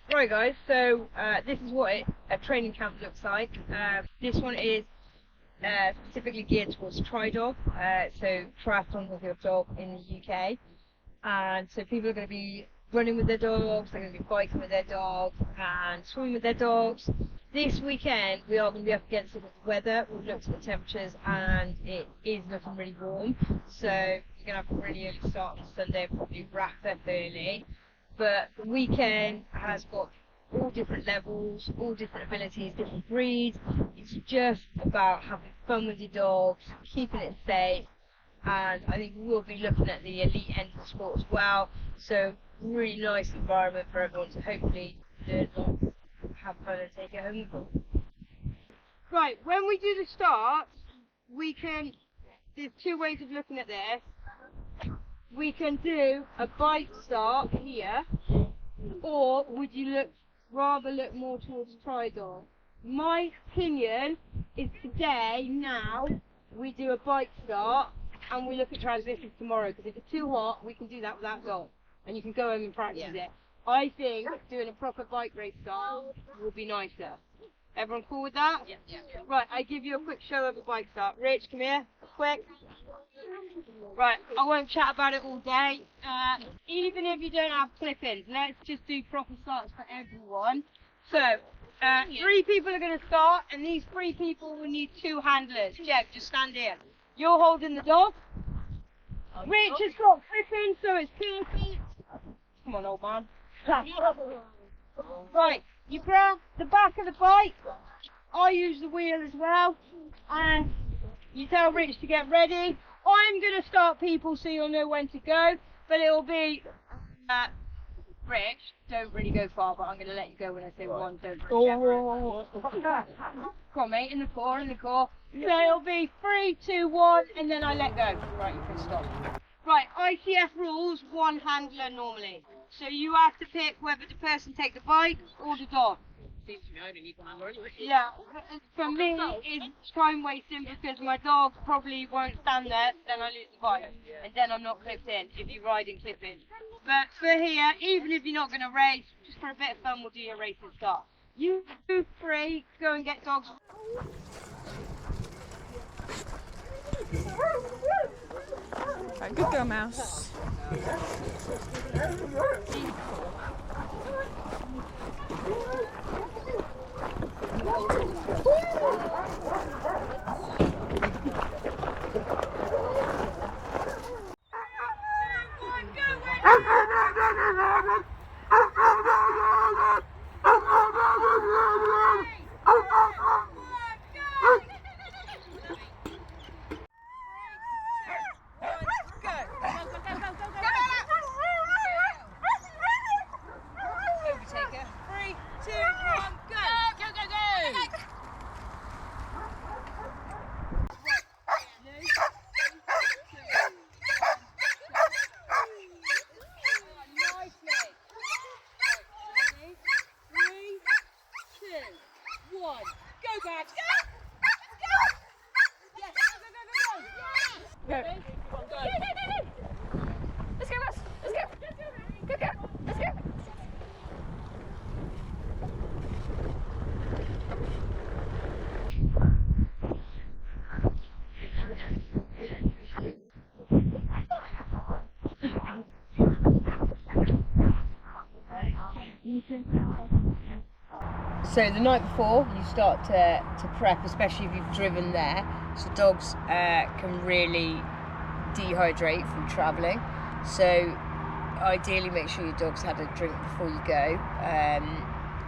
Right guys, so this is what a training camp looks like. This one is specifically geared towards tri-dog, so triathlon with your dog in the UK. And so people are going to be running with their dogs, they're going to be biking with their dogs and swimming with their dogs. This weekend we are going to be up against the weather. We've looked at the temperatures and it is looking really warm. So you're going to have a really early start on Sunday and probably wrap up early. But the weekend has got all different levels, all different abilities, different breeds. It's just about having fun with your dogs, keeping it safe, and I think we'll be looking at the elite end of the sport as well. So really nice environment for everyone to hopefully learn lots, have fun and take it home with them. Right, when we do the start, there's two ways of looking at this. We can do a bike start here, or would you rather look more towards tri-dog? My opinion is today, now, we do a bike start and we look at transitions tomorrow, because if it's too hot, we can do that without dog and you can go home and practice it. I think doing a proper bike race start will be nicer. Everyone cool with that? Yeah. Right, I give you a quick show of a bike start. Rich, come here, quick. Right, I won't chat about it all day. Even if you don't have clip-ins, let's just do proper starts for everyone. So, 3 people are going to start, and these 3 people will need 2 handlers. Jeff, just stand here. You're holding the dog. Rich has got clip-ins, so it's perfect. Come on, old man. Right, you grab the back of the bike. I use the wheel as well, and you tell Rich to get ready. I'm going to start people so you'll know when to go, but it'll be, Rich, don't really go far, but I'm going to let you go when I say one, don't Come on mate, in the core. So it'll be 3, 2, 1, and then I let go. Right, you can stop. Right, ITF rules, 1 handler normally. So you have to pick whether the person take the bike or the dog. Yeah, for me it's time wasting because my dog probably won't stand there, then I lose the bike, and then I'm not clipped in if you ride and clip in. But for here, even if you're not going to race, just for a bit of fun, we'll do your race and start. You 3, go and get dogs. Right, good girl, Mouse. So the night before, you start to prep, especially if you've driven there. So dogs can really dehydrate from travelling. So ideally make sure your dog's had a drink before you go.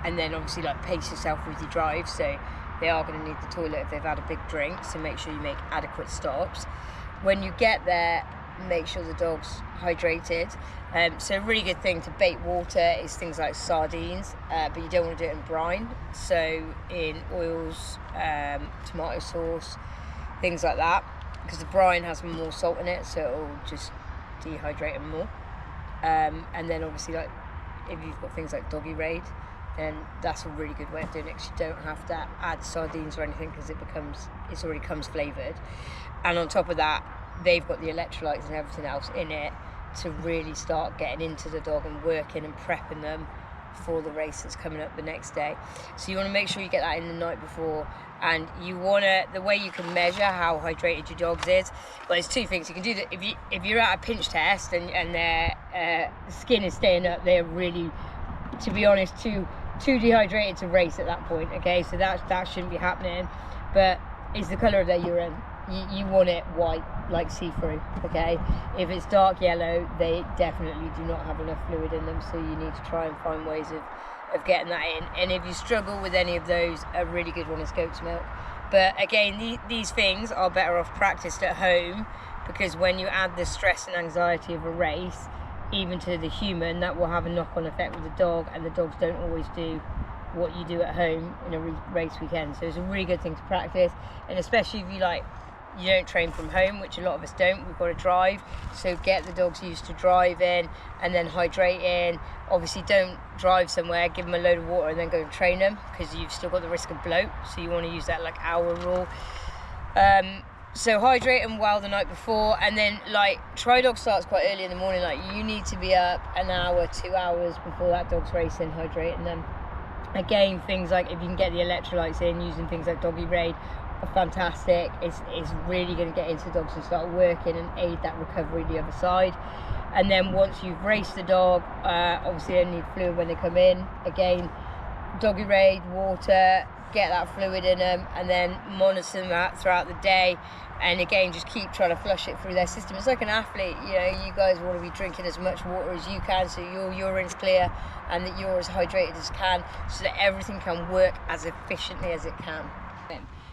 And then obviously pace yourself with your drive. So they are going to need the toilet if they've had a big drink. So make sure you make adequate stops. When you get there, make sure the dog's hydrated. So a really good thing to bait water is things like sardines, but you don't want to do it in brine. So in oils, tomato sauce, things like that, because the brine has more salt in it, so it'll just dehydrate them more. And then obviously if you've got things like doggy raid, then that's a really good way of doing it, because you don't have to add sardines or anything, because it already comes flavoured. And on top of that, they've got the electrolytes and everything else in it to really start getting into the dog and working and prepping them for the race that's coming up the next day. So you want to make sure you get that in the night before, and you want to, the way you can measure how hydrated your dog's is, well, there's two things you can do. That if you're at a pinch test and their skin is staying up, they're really, to be honest, too dehydrated to race at that point. Okay, so that shouldn't be happening. But it's the colour of their urine. You want it white, like see-through. Okay, if it's dark yellow, they definitely do not have enough fluid in them, so you need to try and find ways of getting that in. And if you struggle with any of those, a really good one is goat's milk. But again, these things are better off practiced at home, because when you add the stress and anxiety of a race, even to the human, that will have a knock-on effect with the dog, and the dogs don't always do what you do at home in a race weekend. So it's a really good thing to practice, and especially if you don't train from home, which a lot of us don't. We've got to drive, so get the dogs used to driving and then hydrating. Obviously don't drive somewhere, give them a load of water and then go and train them, because you've still got the risk of bloat, so you want to use that like hour rule. So hydrate them well the night before, and then like tri-dog starts quite early in the morning. Like you need to be up an hour, 2 hours before that dog's racing, hydrating them. Again, things like if you can get the electrolytes in, using things like Doggy Raid are fantastic. It's really going to get into dogs and start working and aid that recovery the other side. And then once you've raced the dog, obviously they need fluid when they come in. Again, Doggy Raid, water, get that fluid in them, and then monitor that throughout the day. And again, just keep trying to flush it through their system. It's like an athlete, you know, you guys want to be drinking as much water as you can, so your urine's clear and that you're as hydrated as can, so that everything can work as efficiently as it can.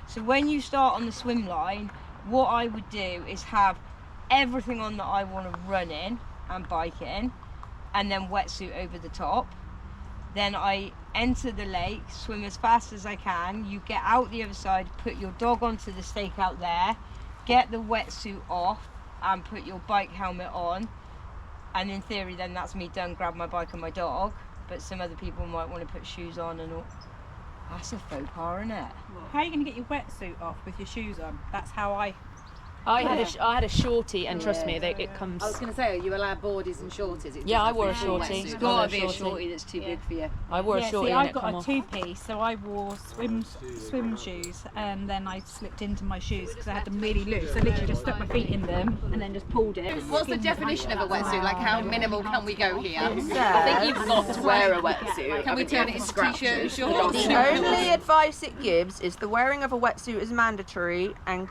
So when you start on the swim line, what I would do is have everything on that I want to run in and bike in, and then wetsuit over the top. Then I enter the lake, swim as fast as I can. You get out the other side, put your dog onto the stake out there, get the wetsuit off and put your bike helmet on. And in theory, then that's me done, grab my bike and my dog. But some other people might want to put shoes on and all. That's a faux pas, isn't it? How are you going to get your wetsuit off with your shoes on? That's how I I had a shorty, and trust me, it comes. I was going to say, are you allowed boardies and shorties? Yeah, I wore a shorty. It's got to be a shorty that's too big for you. I wore a shorty see, and I've it got come a off. two-piece, so I wore swim shoes, and then I slipped into my shoes because I had them really loose. I literally just stuck my feet in them and then just pulled it. What's the definition of a wetsuit? Like, how minimal can we go here? I think you've got to wear a wetsuit. Can we turn it into t-shirt and shorts? The only advice it gives is the wearing of a wetsuit is mandatory and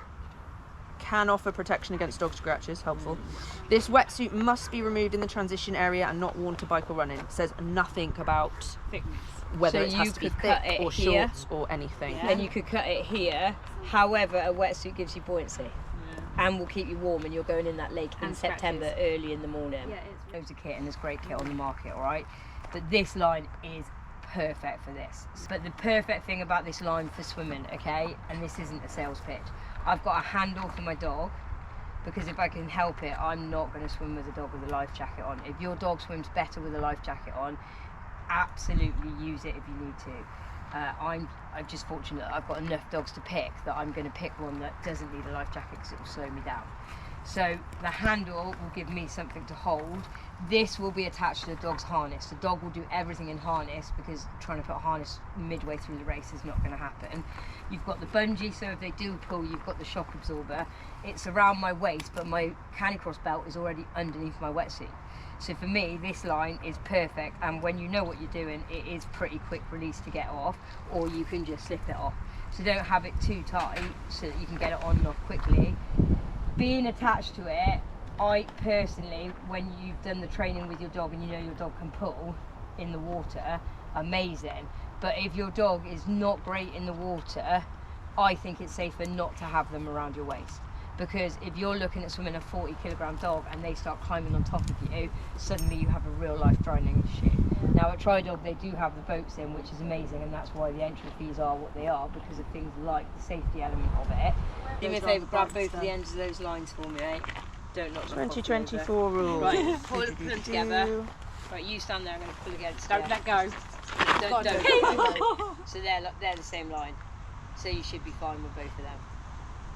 can offer protection against dog scratches, helpful. This wetsuit must be removed in the transition area and not worn to bike or running. It says nothing about whether So it has you to be could thick cut it or here. shorts or anything. Then you could cut it here. However, a wetsuit gives you buoyancy and will keep you warm, and you're going in that lake in September early in the morning. Yeah, it's loads of kit, and there's great kit on the market, all right? But this line is perfect for this. But the perfect thing about this line for swimming, okay, and this isn't a sales pitch, I've got a handle for my dog, because if I can help it, I'm not going to swim with a dog with a life jacket on. If your dog swims better with a life jacket on, absolutely use it if you need to. I'm just fortunate that I've got enough dogs to pick that I'm going to pick one that doesn't need a life jacket because it will slow me down. So the handle will give me something to hold. This will be attached to the dog's harness. The dog will do everything in harness, because trying to put a harness midway through the race is not going to happen. You've got the bungee, so if they do pull, you've got the shock absorber. It's around my waist, but my canicross belt is already underneath my wetsuit. So for me, this line is perfect, and when you know what you're doing, it is pretty quick release to get off, or you can just slip it off. So don't have it too tight so that you can get it on and off quickly. Being attached to it, I personally, when you've done the training with your dog and you know your dog can pull in the water, amazing. But if your dog is not great in the water, I think it's safer not to have them around your waist. Because if you're looking at swimming a 40-kilogram dog and they start climbing on top of you, suddenly you have a real life drowning issue. Now at Tri-Dog they do have the boats in, which is amazing, and that's why the entry fees are what they are, because of things like the safety element of it. Do me a favour, grab both of the ends of those lines for me, mate. Don't knock them off. 2024 rules. Right, pull them together. Right, you stand there, I'm going to pull against. Don't let go. Don't. So they're the same line. So you should be fine with both of them.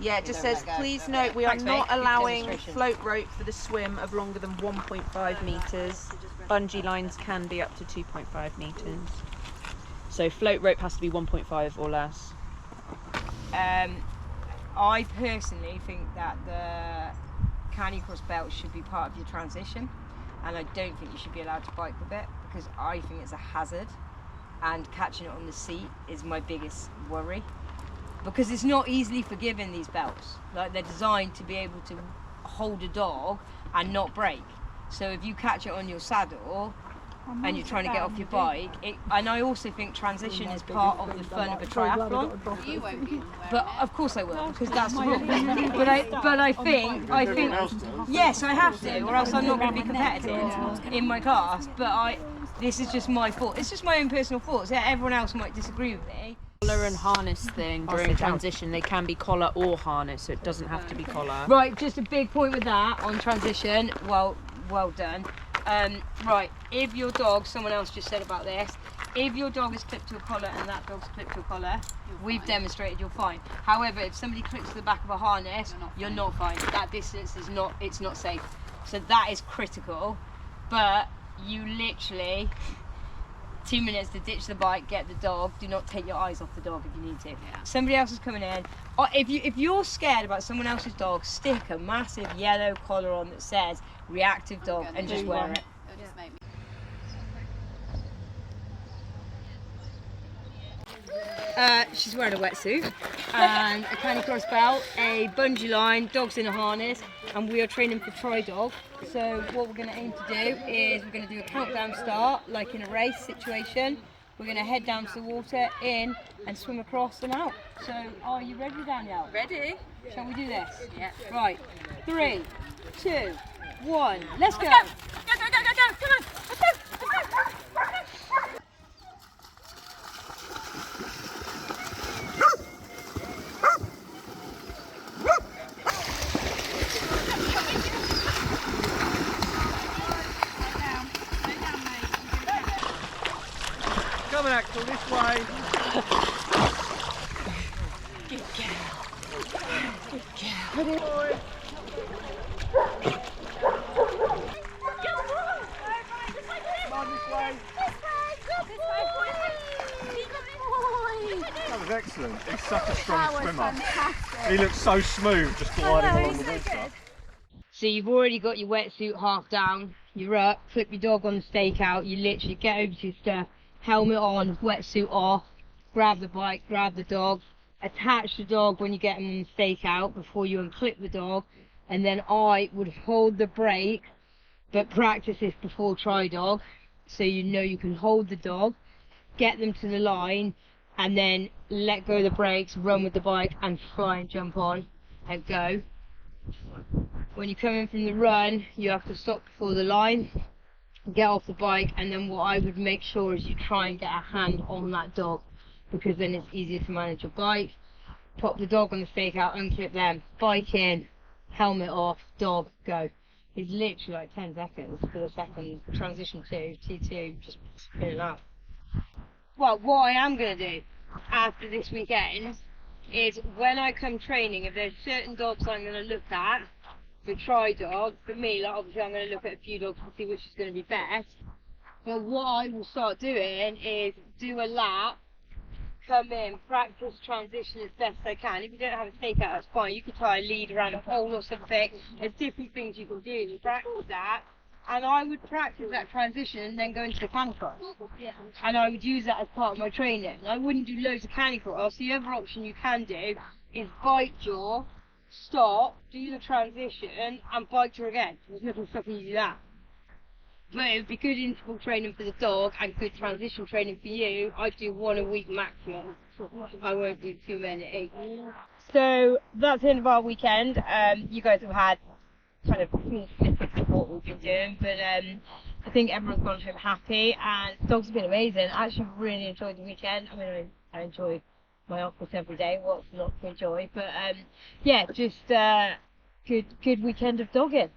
Yeah, it just says, please note we are Thanks, not mate. Good allowing demonstration. float rope for the swim of longer than 1.5 metres. Bungee lines can be up to 2.5 metres. So float rope has to be 1.5 or less. I personally think that the canicross belt should be part of your transition, and I don't think you should be allowed to bike with it because I think it's a hazard, and catching it on the seat is my biggest worry because it's not easily forgiven, these belts. Like, they're designed to be able to hold a dog and not break. So if you catch it on your saddle and you're trying to get off your bike, and I also think transition is part of the fun of a triathlon. You won't be. But of course I will, because that's the rule. But I think yes, I have to, or else I'm not going to be competitive in my class. But this is just my thought. It's just my own personal thoughts. Yeah, everyone else might disagree with me. Collar and harness thing during transition, they can be collar or harness, so it doesn't have to be collar. Right, just a big point with that on transition. Well done. Right, if your dog, someone else just said about this, if your dog is clipped to a collar and that dog's clipped to a collar, we've demonstrated you're fine. However, if somebody clips to the back of a harness, you're not fine. That distance is it's not safe. So that is critical. But you literally 2 minutes to ditch the bike, get the dog. Do not take your eyes off the dog if you need to. Somebody else is coming in. Or if you're scared about someone else's dog, stick a massive yellow collar on that says reactive dog and just wear it. It'll just make me. She's wearing a wetsuit and a canicross belt, a bungee line, dogs in a harness, and we are training for tri-dog. So what we're going to aim to do is we're going to do a countdown start, like in a race situation. We're going to head down to the water, in, and swim across and out. So are you ready, Danielle? Ready? Shall we do this? Yeah. Right, 3, 2, 1, let's go! Go, go, go, go, go, come on, let's go, let's go. Come on, Axel, this way. Good girl. That was excellent. He's such a strong swimmer. He looks so smooth just gliding along the water. So you've already got your wetsuit half down, you're up, flip your dog on the stakeout, you literally get over to your stuff, helmet on, wetsuit off, grab the bike, grab the dog, attach the dog when you get him on the stakeout before you unclip the dog, and then I would hold the brake, but practice this before tri-dog, so you know you can hold the dog, get them to the line, and then let go of the brakes, run with the bike, and fly and jump on, and go. When you come in from the run, you have to stop before the line, get off the bike, and then what I would make sure is you try and get a hand on that dog, because then it's easier to manage your bike. Pop the dog on the stakeout, unclip them, bike in, helmet off, dog, go. It's literally like 10 seconds for the second transition to T2, just spin it out. Well, what I am going to do after this weekend is when I come training, if there's certain dogs I'm going to look at for tri-dog, for me, like obviously I'm going to look at a few dogs to see which is going to be best. But what I will start doing is do a lap, come in, practice transition as best I can. If you don't have a stakeout, that's fine. You can try a lead around a pole or something. There's different things you can do. You practice that. And I would practice that transition and then go into the canicross. And I would use that as part of my training. I wouldn't do loads of canicross. The other option you can do is bike jaw, stop, do the transition, and bike jaw again. There's nothing stopping you do that. But it would be good interval training for the dog and good transition training for you. I do 1 a week maximum. I won't do too many. So that's the end of our weekend. You guys have had kind of snippets of what we've been doing, but I think everyone's gone home happy and the dogs have been amazing. I actually really enjoyed the weekend. I mean, I enjoy my office every day, what's not to enjoy, but yeah, just good weekend of dogging.